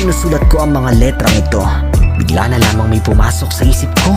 sinusulat ko ang mga letrang ito, bigla na lamang may pumasok sa isip ko.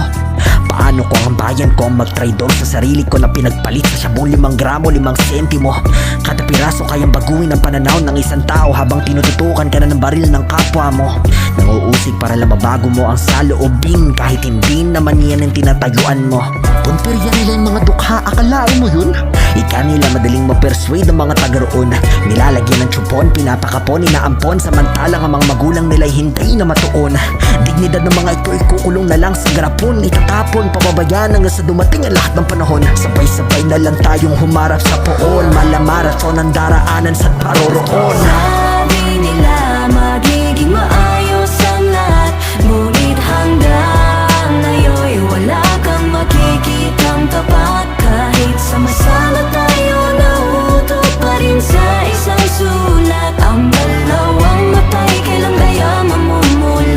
Paano ko ang bayan ko ang magtraidor sa sarili ko na pinagpalit sa sabon 5 gramo 5 sentimo? Kada piraso kayang baguhin ang pananaw ng isang tao habang tinututukan ka na ng baril ng kapwa mo. Nanguusig para lang mabago mo ang saloobin kahit hindi naman yan ang tinatayuan mo. Punteriya nila yung mga dukha, akalain mo yun? Ika nila madaling ma-persuade ng mga taga roon. Nilalagyan ng tsupon, pinapakapon, inaampon, samantalang ang mga magulang nila'y hindi na matuon. Dignidad ng mga ito ikukulong na lang sa garapon, itatapon, pababayaan hanggang sa dumating ang lahat ng panahon. Sabay-sabay na lang tayong humarap sa poon, malamaraton ang daraanan sa paroroon. Sabi nila magiging maayos ang lahat, ngunit hanggang ngayon'y wala kang makikitang tapat. Kahit sama-sama tayo nahutok pa rin sa isang sulat, ang dalawang matay kailang kaya mamumulat.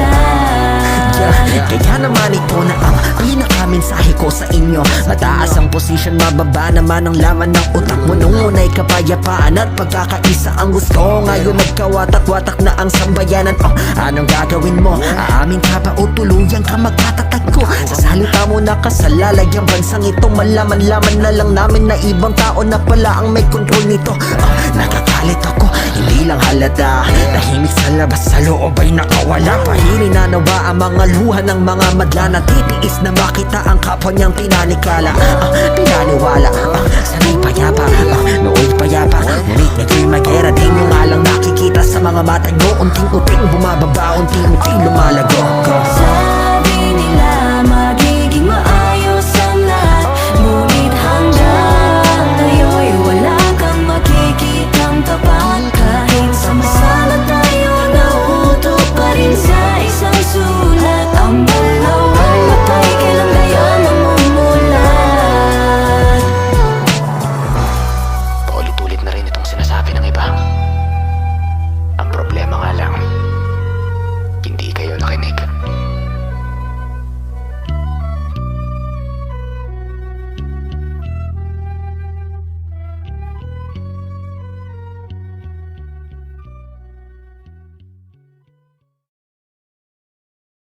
Kaya naman ito na ang pinakamensahe ko sa inyo. Mataas ang posisyon, mababa naman ang laman ng utak mo. Nung una'y kapayapaan at pagkakaisa ang gusto, ngayon nagkawatak-watak na ang sambayanan. Oh, anong gagawin mo? Aamin ka ba o tuluyan ka magtatatag ko? Sa salita mo nakasalalay ang bansang ito, malaman-laman na lang namin na ibang tao na pala ang may kontrol nito. Oh, nakakalit ako, hindi lang halata. Tahimik sa labas, sa loob ay nakawala. Pahiri na nawa ang mga luha ng mga madla na titiis na makita ang kapwa niyang tinanikala. Pinaliwanag